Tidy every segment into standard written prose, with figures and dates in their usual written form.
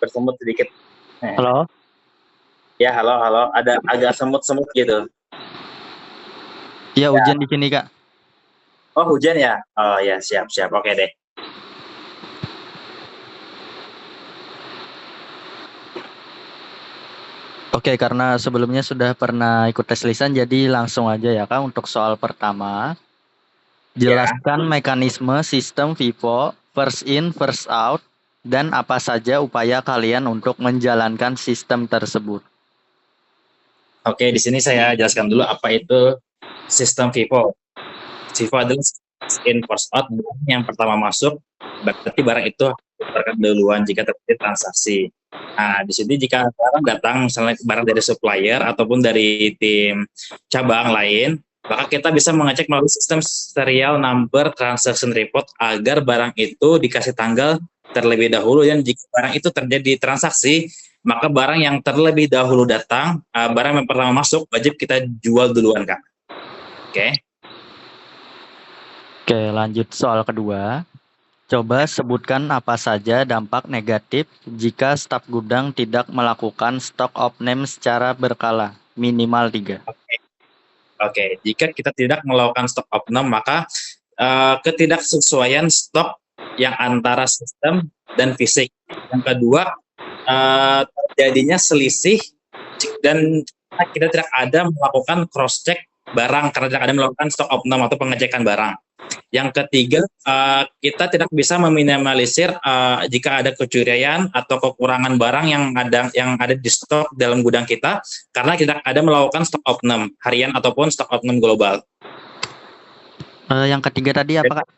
bersemut sedikit. Halo? Ya, halo, halo. Ada agak semut-semut gitu. Iya, Ya. hujan di sini, Kak. Oh, hujan ya? Oh ya, siap, siap. Oke deh. Oke, karena sebelumnya sudah pernah ikut tes lisan, jadi langsung aja ya, Kak, untuk soal pertama. Ya. Jelaskan mekanisme sistem FIFO, first in, first out, dan apa saja upaya kalian untuk menjalankan sistem tersebut. Oke, di sini saya jelaskan dulu apa itu sistem FIFO. FIFO adalah first in first out. Barang yang pertama masuk, berarti barang itu harus ditukarkan duluan jika terjadi transaksi. Nah, di sini jika barang datang, misalnya barang dari supplier ataupun dari tim cabang lain, maka kita bisa mengecek melalui sistem serial number transaction report agar barang itu dikasih tanggal terlebih dahulu, dan jika barang itu terjadi transaksi, maka barang yang terlebih dahulu datang, barang yang pertama masuk, wajib kita jual duluan, Kak. Oke. Oke, lanjut soal kedua. Coba sebutkan apa saja dampak negatif jika staf gudang tidak melakukan stock of name secara berkala, minimal 3. Oke, jika kita tidak melakukan stok opnam, maka ketidaksesuaian stok yang antara sistem dan fisik. Yang kedua, terjadinya selisih dan kita tidak ada melakukan cross check barang karena tidak ada melakukan stok opnam atau pengecekan barang. Yang ketiga, kita tidak bisa meminimalisir jika ada kecurian atau kekurangan barang yang ada di stok dalam gudang kita karena tidak ada melakukan stok opnam harian ataupun stok opnam global. Yang ketiga tadi apa, Kak?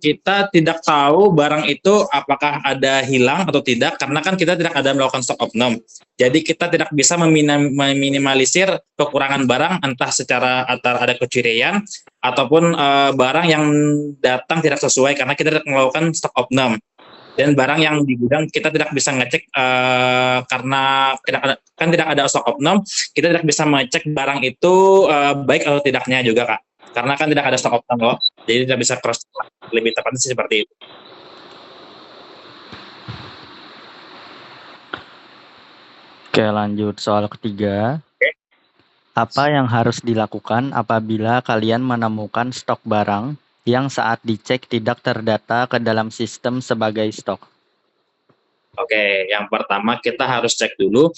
Kita tidak tahu barang itu apakah ada hilang atau tidak karena kan kita tidak ada melakukan stok opnam. Jadi kita tidak bisa meminimalisir kekurangan barang entah secara ada kecurian ataupun barang yang datang tidak sesuai karena kita tidak melakukan stok opnam. Dan barang yang di gudang kita tidak bisa ngecek karena tidak ada stok opnam, kita tidak bisa mengecek barang itu baik atau tidaknya juga, Kak. Karena kan tidak ada stok opnam loh, jadi tidak bisa cross, lebih tepatnya sih seperti itu. Oke, lanjut soal ketiga. Oke. Apa yang harus dilakukan apabila kalian menemukan stok barang yang saat dicek tidak terdata ke dalam sistem sebagai stok? Oke, yang pertama kita harus cek dulu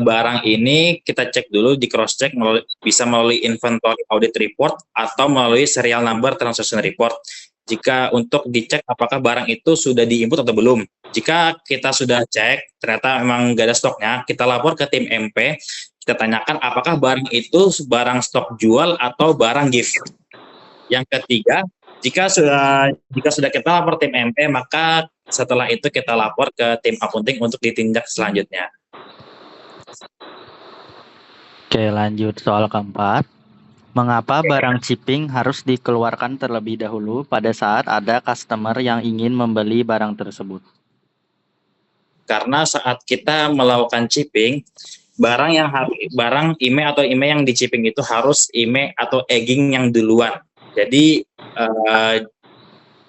barang ini, kita cek dulu di cross check bisa melalui inventory audit report atau melalui serial number transaction report. Jika untuk dicek apakah barang itu sudah diinput atau belum. Jika kita sudah cek ternyata memang nggak ada stoknya, kita lapor ke tim MP, kita tanyakan apakah barang itu barang stok jual atau barang gift. Yang ketiga, jika sudah kita lapor tim MP, maka setelah itu kita lapor ke tim accounting untuk ditindak selanjutnya. Oke, lanjut soal keempat. Mengapa barang shipping harus dikeluarkan terlebih dahulu pada saat ada customer yang ingin membeli barang tersebut? Karena saat kita melakukan shipping, barang IMEI atau IMEI yang di shipping itu harus IMEI atau egging yang duluan. Jadi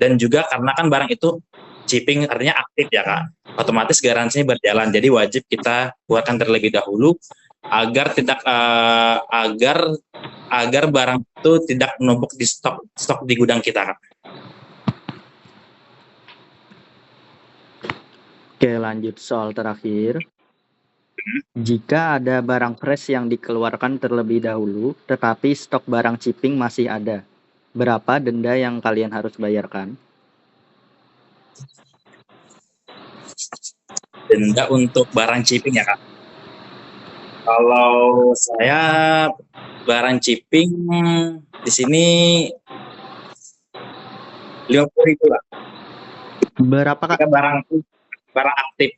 dan juga karena kan barang itu shipping artinya aktif ya, Kak, otomatis garansinya berjalan, jadi wajib kita keluarkan terlebih dahulu agar barang itu tidak menumpuk di stok di gudang kita, Kak. Oke, lanjut soal terakhir. Jika ada barang fresh yang dikeluarkan terlebih dahulu, tetapi stok barang shipping masih ada, berapa denda yang kalian harus bayarkan? Denda untuk barang shipping ya, Kak. Kalau saya barang shipping di sini 50.000 lah. Berapa, Kak? Jika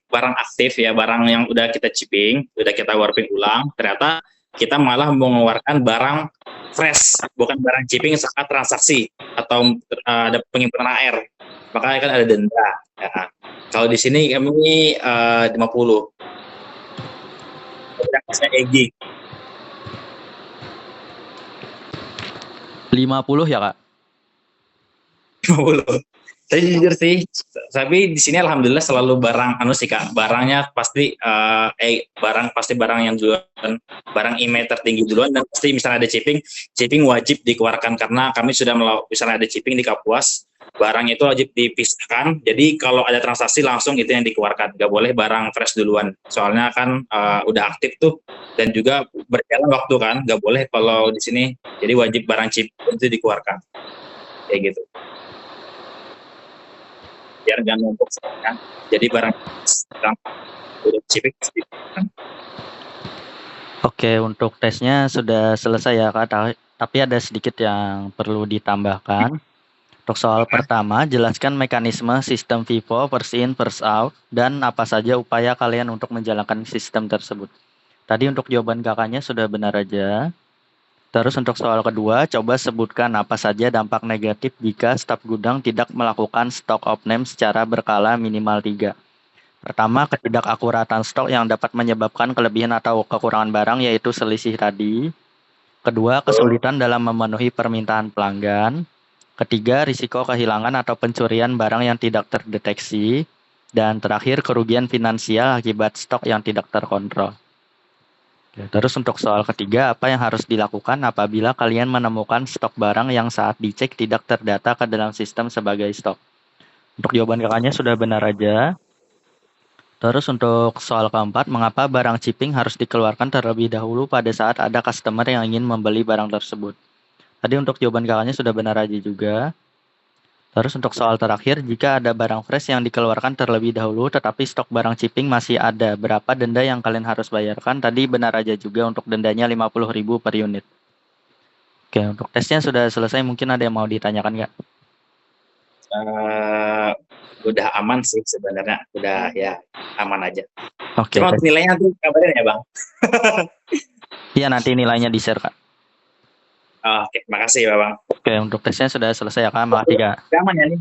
barang aktif ya, barang yang udah kita shipping, udah kita warping ulang, ternyata kita malah mengeluarkan barang fresh, bukan barang shipping saat transaksi atau ada penyimpanan AR, maka kan ada denda. Ya. Kalau di sini kami 50. Tidak bisa EG. 50 ya, Kak? 50. Saya jujur sih, tapi di sini alhamdulillah selalu barang sih Kak, barangnya pasti barang yang duluan, barang IMEI tertinggi duluan, dan pasti misalnya ada chipping wajib dikeluarkan karena kami sudah misalnya ada chipping di Kapuas, barang itu wajib dipisahkan. Jadi kalau ada transaksi langsung itu yang dikeluarkan, nggak boleh barang fresh duluan. Soalnya kan udah aktif tuh dan juga berjalan waktu kan, nggak boleh kalau di sini. Jadi wajib barang chipping itu dikeluarkan, kayak gitu. Biar nggak numpuk kan. Jadi barang udah chipping. Oke, untuk tesnya sudah selesai ya Kak, tapi ada sedikit yang perlu ditambahkan. Untuk soal pertama, jelaskan mekanisme sistem FIFO first in first out dan apa saja upaya kalian untuk menjalankan sistem tersebut. Tadi untuk jawaban kakaknya sudah benar aja. Terus untuk soal kedua, coba sebutkan apa saja dampak negatif jika staf gudang tidak melakukan stock of name secara berkala minimal 3. Pertama, ketidakakuratan stok yang dapat menyebabkan kelebihan atau kekurangan barang, yaitu selisih tadi. Kedua, kesulitan dalam memenuhi permintaan pelanggan. Ketiga, risiko kehilangan atau pencurian barang yang tidak terdeteksi. Dan terakhir, kerugian finansial akibat stok yang tidak terkontrol. Terus untuk soal ketiga, apa yang harus dilakukan apabila kalian menemukan stok barang yang saat dicek tidak terdata ke dalam sistem sebagai stok? Untuk jawaban kakaknya sudah benar aja. Terus untuk soal keempat, mengapa barang chipping harus dikeluarkan terlebih dahulu pada saat ada customer yang ingin membeli barang tersebut? Tadi untuk jawaban kakaknya sudah benar aja juga. Terus untuk soal terakhir, jika ada barang fresh yang dikeluarkan terlebih dahulu tetapi stok barang chipping masih ada, berapa denda yang kalian harus bayarkan? Tadi benar aja juga untuk dendanya 50.000 per unit. Oke, untuk tesnya sudah selesai, mungkin ada yang mau ditanyakan nggak? Udah aman sih sebenarnya, udah ya aman aja. Oke. Cuma nilainya nanti kabarin ya Bang. Iya, nanti nilainya di-share Kak. Oke, makasih ya Bang. Oke, untuk tesnya sudah selesai ya Kak, makasih Kak. Aman ya nih?